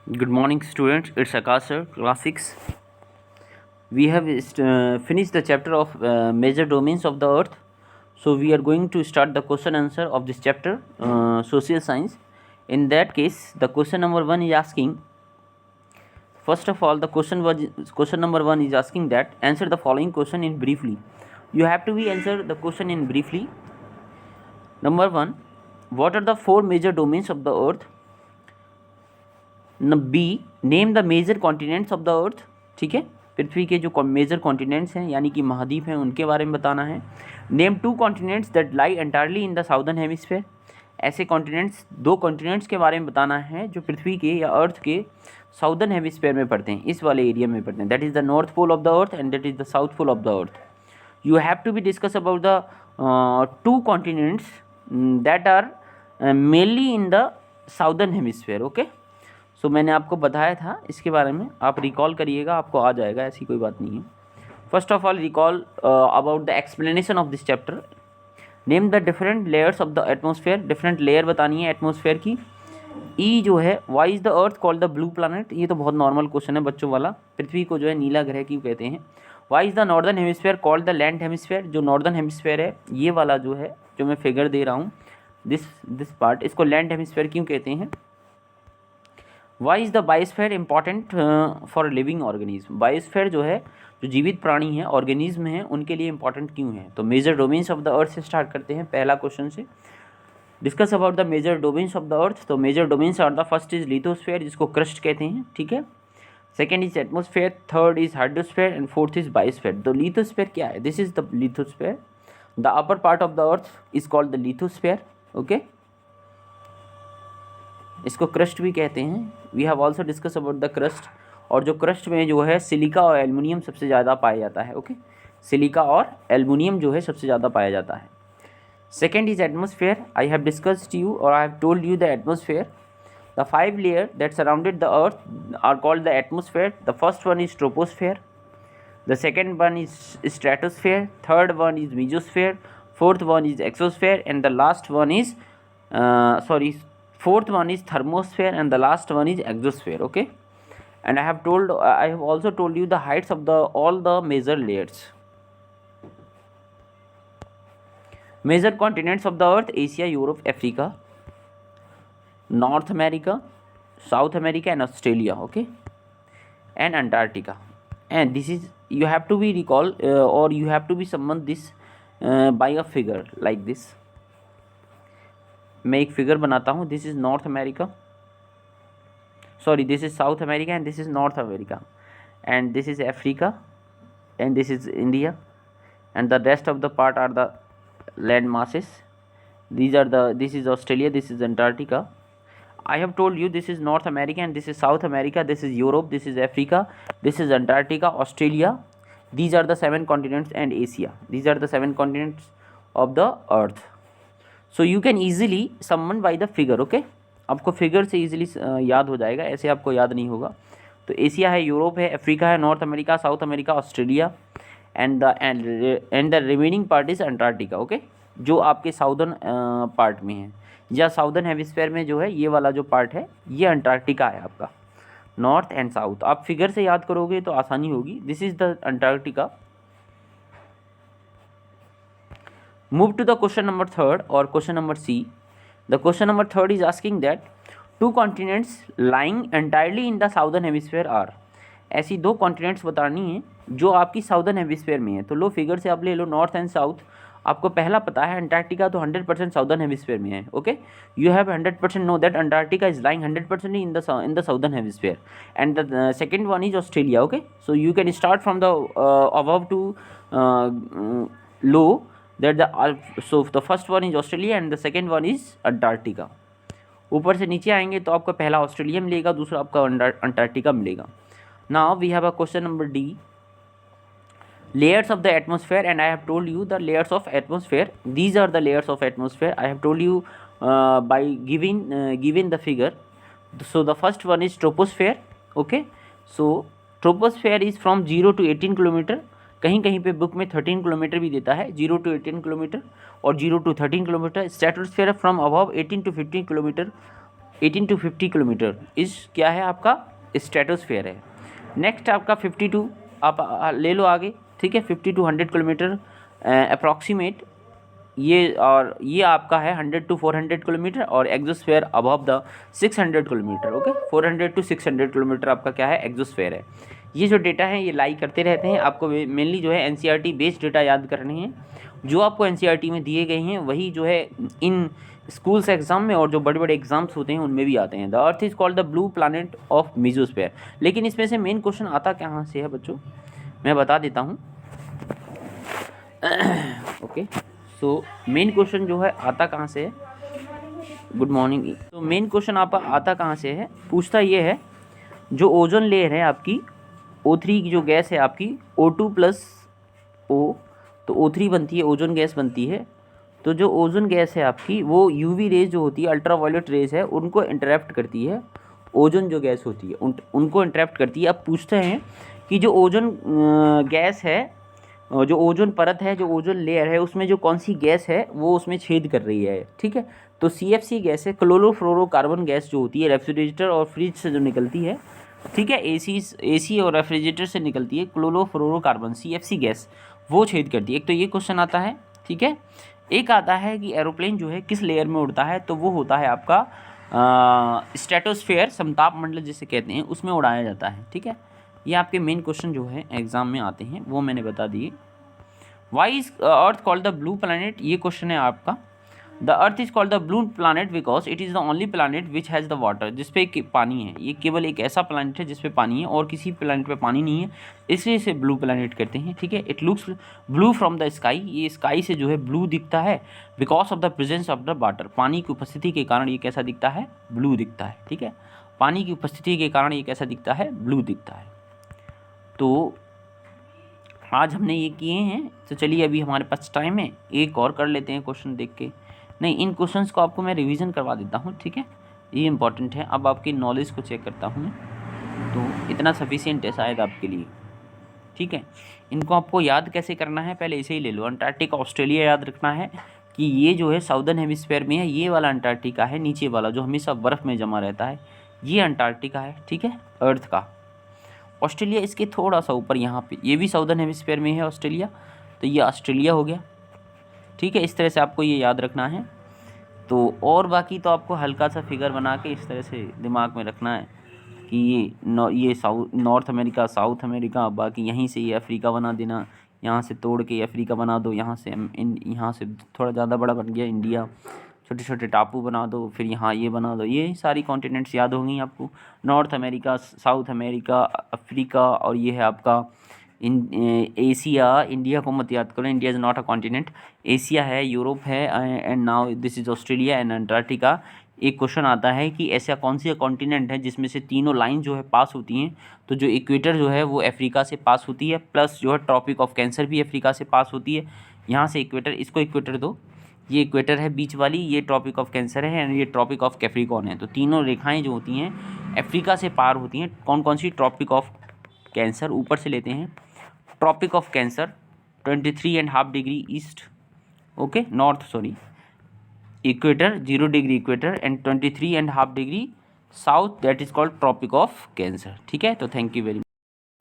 Good morning, students. It's Akash sir, class 6. We have finished the chapter of major domains of the earth. So, we are going to start the question answer of this chapter, social science. In that case, the question number 1 is asking, first of all, the question number 1 is asking that answer the following question in briefly. You have to be answer the question in briefly. Number 1, what are the 4 major domains of the earth? B, name the major continents of the earth. ठीक है, पृथ्वी के जो major continents हैं यानी कि महाद्वीप हैं उनके बारे में बताना है। Name 2 continents that lie entirely in the southern hemisphere. ऐसे कॉन्टिनेंट्स 2 कॉन्टिनेंट्स के बारे में बताना है जो पृथ्वी के या अर्थ के साउदर्न हेमिस्फीयर में पड़ते हैं, इस वाले एरिया में पड़ते हैं। That is the north pole of the earth and that is the south pole of the earth. You have to be discuss about the 2 continents that are mainly in the southern hemisphere. Okay, so मैंने आपको बताया था इसके बारे में, आप recall करिएगा, आपको आ जाएगा, ऐसी कोई बात नहीं है। First of all recall about the explanation of this chapter. Name the different layers of the atmosphere. Different layer बतानी है एटमॉस्फेयर की। ई जो है, why is the earth called the blue planet. ये तो बहुत नॉर्मल क्वेश्चन है बच्चों वाला। पृथ्वी को जो है नीला ग्रह क्यों कहते हैं। Why is the northern hemisphere called the land hemisphere. जो नॉर्दर्न हेमिस्फेयर है, ये वाला जो है, जो मैं फिगर दे रहा हूँ, दिस पार्ट, इसको लैंड हेमिस्फेयर क्यों कहते हैं। Why is the biosphere important for living organism. Biosphere जो है, जो जीवित प्राणी हैं, ऑर्गेनिज्म हैं, उनके लिए इंपॉर्टेंट क्यों है। तो major domains of the earth से स्टार्ट करते हैं पहला क्वेश्चन से। Discuss about the major domains of the earth. तो major domains are the first is lithosphere, जिसको क्रस्ट कहते हैं। ठीक है, second is atmosphere, third is hydrosphere and fourth is biosphere. तो लिथोस्फीयर क्या है, this is the lithosphere. The upper part of the earth is called the lithosphere. Okay, इसको क्रस्ट भी कहते हैं। We have also discuss about the crust. और जो क्रस्ट में जो है सिलिका और एल्युमिनियम सबसे ज़्यादा पाया जाता है। ओके, सिलिका और एल्युमिनियम जो है सबसे ज़्यादा पाया जाता है। Second is atmosphere. I have discussed you और I have told you the atmosphere. The 5 layer that surrounded the earth are called the atmosphere. The first one is troposphere, the second one is stratosphere, third one is mesosphere, fourth one is exosphere and the last one is fourth one is thermosphere and the last one is exosphere. Okay, and I have also told you the heights of all the major layers. Major continents of the earth: Asia, Europe, Africa, North America, South America and Australia. Okay, and Antarctica. And this is, you have to be recall or you have to be summon this by a figure like this. मैं एक figure बनाता हूँ। This is North America, sorry this is South America and this is North America and this is Africa and this is India and the rest of the part are the land masses. This is Australia, this is Antarctica. I have told you this is North America and this is South America, this is Europe, this is Africa, this is Antarctica, Australia. These are the 7 continents and Asia. These are the 7 continents of the earth. So you can easily summon by the figure. Okay, आपको figure से easily याद हो जाएगा, ऐसे आपको याद नहीं होगा। तो एशिया है, यूरोप है, अफ्रीका है, north America, south America, Australia and the remaining part is Antarctica. Okay, जो आपके साउदर्न पार्ट में है या साउदर्न हेमिस्फीयर में जो है, ये वाला जो पार्ट है ये अंटार्कटिका है आपका, नॉर्थ एंड साउथ। आप फिगर से याद करोगे तो आसानी होगी। This is the Antarctica. Move to the question number 3rd or question number C. The question number 3rd is asking that 2 continents lying entirely in the southern hemisphere are. ऐसी 2 continents बतानी है जो आपकी साउदर्न हेमिस्फीयर में है। तो लो figure से आप ले लो नॉर्थ एंड साउथ। आपको पहला पता है अंटार्कटिका तो 100% साउदर्न हेमिस्फीयर में है। Okay, you have 100% know that Antarctica is lying 100% in the southern hemisphere and the second one is Australia. Okay, so you can start from the above to low that so the first one is Australia and the second one is Antarctica. ऊपर से नीचे आएंगे तो आपको पहला Australia मिलेगा, दूसरा आपका अंटार्कटिका मिलेगा। Now we have a question number D, layers of the atmosphere, and I have told you the layers of atmosphere. These are the layers of atmosphere. I have told you by given the figure. So the first one is troposphere. Okay, so troposphere is from 0 to 18 kilometre. कहीं कहीं पे book में 13 kilometre भी देता है, 0 to 18 kilometre और 0 to 13 kilometre. Stratosphere from above 18 to 15 kilometre 18 to 50 kilometre इस क्या है आपका स्ट्रेटोस्फेयर है। नेक्स्ट आपका 52 आप ले लो आगे, ठीक है, 50 to 100 किलोमीटर अप्रॉक्सीमेट ये, और ये आपका है 100 to 400 किलोमीटर, और exosphere above the 600 kilometre. Okay, 400 to 600 kilometre आपका क्या है एक्सोस्फेयर है। ये जो डेटा है ये लाई करते रहते हैं, आपको मेनली जो है एनसीईआरटी बेस्ड डेटा याद करने हैं, जो आपको एनसीईआरटी में दिए गए हैं वही जो है इन स्कूल्स एग्जाम में और जो बड़े बड़े एग्जाम्स होते हैं उनमें भी आते हैं। The earth is called the blue planet of mesosphere. लेकिन इसमें से मेन क्वेश्चन आता कहाँ से है बच्चों, मैं बता देता हूँ। ओके, सो मेन क्वेश्चन जो है आता कहाँ से है, गुड मॉर्निंग। तो मेन क्वेश्चन आपका आता कहाँ से है, पूछता ये है जो ओजोन लेयर है आपकी, O3 की जो गैस है आपकी O2 प्लस O, तो O3 बनती है, ओजोन गैस बनती है। तो जो ओजोन गैस है आपकी वो यूवी रेज जो होती है, अल्ट्रावायलेट रेज है, उनको इंटरप्ट करती है। ओजोन जो गैस होती है उनको इंटरप्ट करती है। अब पूछते हैं कि जो ओजोन गैस है, जो ओजोन परत है, जो ओजोन लेयर है, उसमें जो कौन सी गैस है वो उसमें छेद कर रही है, ठीक है। तो CFC गैस है, क्लोरोफ्लोरोकार्बन गैस जो होती है रेफ्रिजरेटर और फ्रिज से जो निकलती है, ठीक है, AC और रेफ्रिजरेटर से निकलती है क्लोरोफ्लोरोकार्बन CFC गैस, वो छेद करती है। एक तो ये क्वेश्चन आता है, ठीक है। एक आता है कि एरोप्लेन जो है किस लेयर में उड़ता है, तो वो होता है आपका स्ट्रेटोस्फेयर, समताप मंडल जिसे कहते हैं, उसमें उड़ाया जाता है, ठीक है। ये आपके मेन क्वेश्चन जो है एग्जाम में आते हैं वो मैंने बता दिए। Why is earth called the blue planet, ये क्वेश्चन है आपका। The earth is called the blue planet because it is the only planet which has the water, जिसपे पानी है। ये केवल एक ऐसा प्लानट है जिसपे पानी है और किसी प्लानट पे पानी नहीं है, इसलिए इसे ब्लू प्लानट कहते हैं, ठीक है। It looks blue from the sky, ये स्काई से जो है ब्लू दिखता है because of the presence of the water, पानी की उपस्थिति के कारण ये कैसा दिखता है, ब्लू दिखता है, ठीक है। पानी की उपस्थिति के कारण ये कैसा दिखता है, ब्लू दिखता है। तो आज हमने ये किए हैं, तो चलिए अभी हमारे पास टाइम है, एक और कर लेते हैं क्वेश्चन देख के। नहीं, इन क्वेश्चंस को आपको मैं रिवीजन करवा देता हूँ, ठीक है, ये इंपॉर्टेंट है। अब आपकी नॉलेज को चेक करता हूँ मैं, तो इतना सफिशिएंट है शायद आपके लिए, ठीक है। इनको आपको याद कैसे करना है, पहले इसे ही ले लो। अंटार्कटिका ऑस्ट्रेलिया याद रखना है कि ये जो है साउदर्न हेमिस्फीयर में है, ये वाला अंटार्कटिका है, नीचे वाला जो हमेशा बर्फ़ में जमा रहता है, ये अंटार्कटिका है, ठीक है, अर्थ का। ऑस्ट्रेलिया इसके थोड़ा सा ऊपर यहाँ पे, ये भी साउदर्न हेमिस्फीयर में है ऑस्ट्रेलिया, तो ये ऑस्ट्रेलिया हो गया, ठीक है। इस तरह से आपको ये याद रखना है। तो और बाकी तो आपको हल्का सा फिगर बना के इस तरह से दिमाग में रखना है कि ये नॉर्थ अमेरिका, साउथ अमेरिका, बाकी यहीं से ये अफ्रीका बना देना, यहाँ से तोड़ के अफ्रीका बना दो, यहाँ से यहाँ से थोड़ा ज़्यादा बड़ा बन गया इंडिया, छोटे छोटे टापू बना दो, फिर यहाँ ये बना दो, ये सारी कॉन्टिनेंट्स याद होंगी आपको। North America, south America, Africa, और ये है आपका एशिया। इंडिया को मत याद करो, India is not a continent. Asia है, यूरोप है, and now this is Australia and Antarctica. एक क्वेश्चन आता है कि ऐसा कौन सी कॉन्टिनेंट है जिसमें से तीनों लाइन जो है पास होती हैं, तो जो इक्वेटर जो है वो अफ्रीका से पास होती है, प्लस जो है ट्रॉपिक ऑफ कैंसर भी अफ्रीका से पास होती है। यहाँ से इक्वेटर, इसको इक्वेटर दो, ये इक्वेटर है बीच वाली, ये ट्रॉपिक ऑफ कैंसर है एंड ये ट्रॉपिक ऑफ कैप्रिकॉर्न है। तो तीनों रेखाएं जो होती हैं अफ्रीका से पार होती हैं। कौन कौन सी, ट्रॉपिक ऑफ कैंसर ऊपर से लेते हैं, tropic of cancer 23.5 degree east, okay, north sorry, equator 0 degree equator and 23.5 degree south, that is called tropic of cancer, ठीक है। तो थैंक यू वेरी मच।